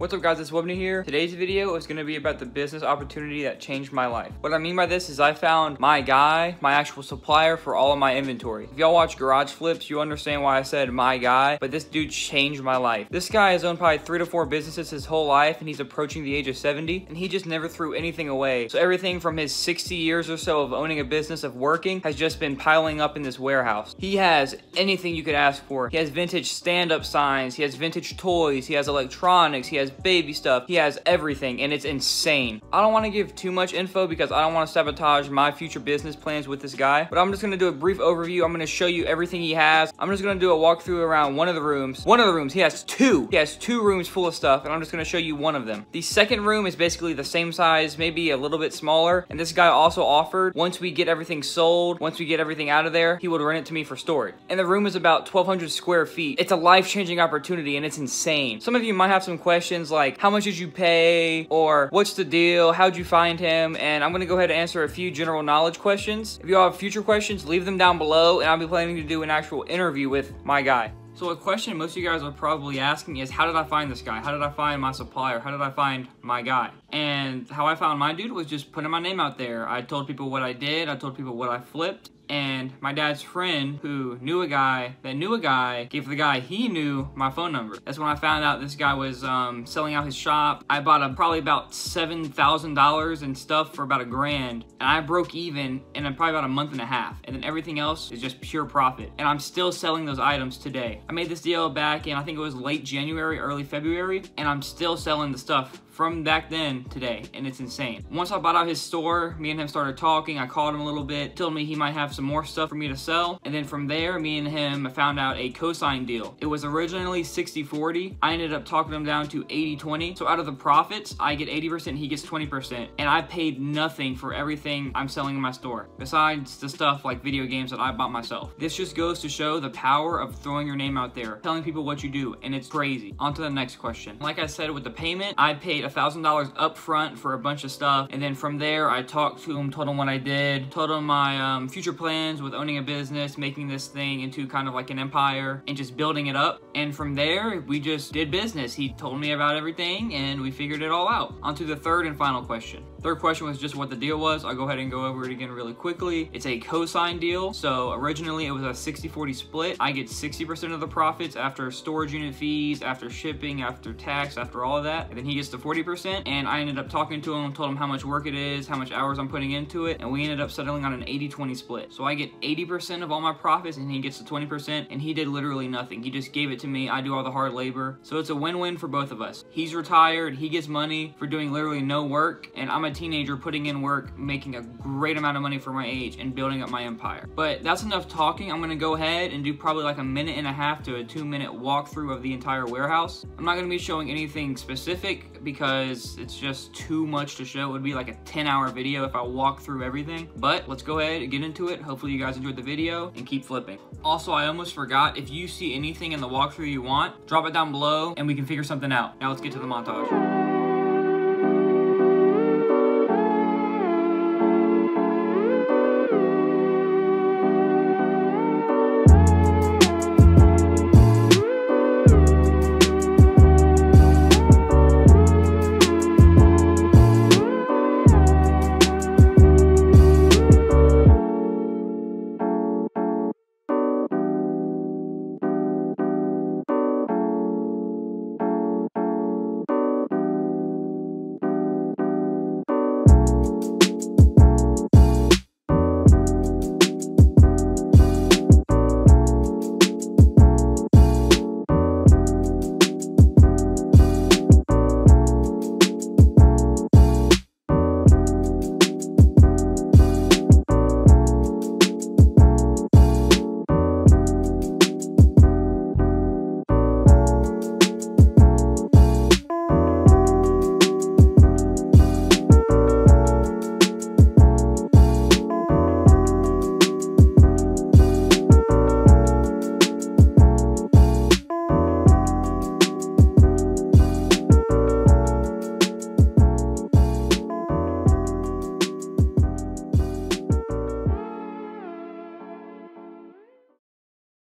What's up guys, it's Wubny here. Today's video is going to be about the business opportunity that changed my life. What I mean by this is I found my guy, my actual supplier for all of my inventory. If y'all watch garage flips, you understand why I said my guy, but this dude changed my life. This guy has owned probably 3 to 4 businesses his whole life and he's approaching the age of 70 and he just never threw anything away. So everything from his 60 years or so of owning a business, of working, has just been piling up in this warehouse. He has anything you could ask for. He has vintage stand-up signs, he has vintage toys, he has electronics, he has baby stuff, he has everything, and it's insane. I don't want to give too much info because I don't want to sabotage my future business plans with this guy, but I'm just going to do a brief overview. I'm going to show you everything he has. I'm just going to do a walkthrough around one of the rooms. He has two rooms full of stuff, and I'm just going to show you one of them. The second room is basically the same size, maybe a little bit smaller, and this guy also offered, once we get everything sold, once we get everything out of there, he would rent it to me for storage. And the room is about 1,200 square feet. It's a life-changing opportunity, and it's insane. Some of you might have some questions like, how much did you pay? Or what's the deal? How'd you find him? And I'm gonna go ahead and answer a few general knowledge questions. If you all have future questions, leave them down below, and I'll be planning to do an actual interview with my guy. So a question most of you guys are probably asking is, how did I find this guy? How did I find my supplier? How did I find my guy? And how I found my dude was just putting my name out there. I told people what I did. I told people what I flipped. And my dad's friend who knew a guy that knew a guy gave the guy he knew my phone number. That's when I found out this guy was selling out his shop. I bought probably about $7,000 in stuff for about $1,000, and I broke even in probably about a month and a half. And then everything else is just pure profit. And I'm still selling those items today. I made this deal back in, I think it was late January, early February, and I'm still selling the stuff from back then today, and it's insane. Once I bought out his store, me and him started talking. I called him a little bit, told me he might have some more stuff for me to sell, and then from there, me and him found out a cosign deal. It was originally 60-40. I ended up talking him down to 80-20. So out of the profits, I get 80%, he gets 20%, and I paid nothing for everything I'm selling in my store, besides the stuff like video games that I bought myself. This just goes to show the power of throwing your name out there, telling people what you do, and it's crazy. On to the next question. Like I said, with the payment, I paid $1,000 up front for a bunch of stuff, and then from there I talked to him, told him what I did, told him my future plans with owning a business, making this thing into kind of like an empire and just building it up. And from there we just did business. He told me about everything and we figured it all out. On to the third and final question. Third question was just what the deal was. I'll go ahead and go over it again really quickly. It's a cosign deal. So originally it was a 60-40 split. I get 60% of the profits after storage unit fees, after shipping, after tax, after all of that, and then he gets the 40%. And I ended up talking to him, told him how much work it is, how much hours I'm putting into it, and we ended up settling on an 80-20 split. So I get 80% of all my profits and he gets the 20%, and he did literally nothing. He just gave it to me. I do all the hard labor. So it's a win-win for both of us. He's retired, he gets money for doing literally no work, and I'm a teenager putting in work, making a great amount of money for my age and building up my empire. But that's enough talking. I'm gonna go ahead and do probably like a 1.5 to a 2-minute walkthrough of the entire warehouse. I'm not gonna be showing anything specific because it's just too much to show. It would be like a 10-hour video if I walk through everything. But let's go ahead and get into it. Hopefully you guys enjoyed the video and keep flipping. Also, I almost forgot, if you see anything in the walkthrough you want, drop it down below and we can figure something out. Now let's get to the montage.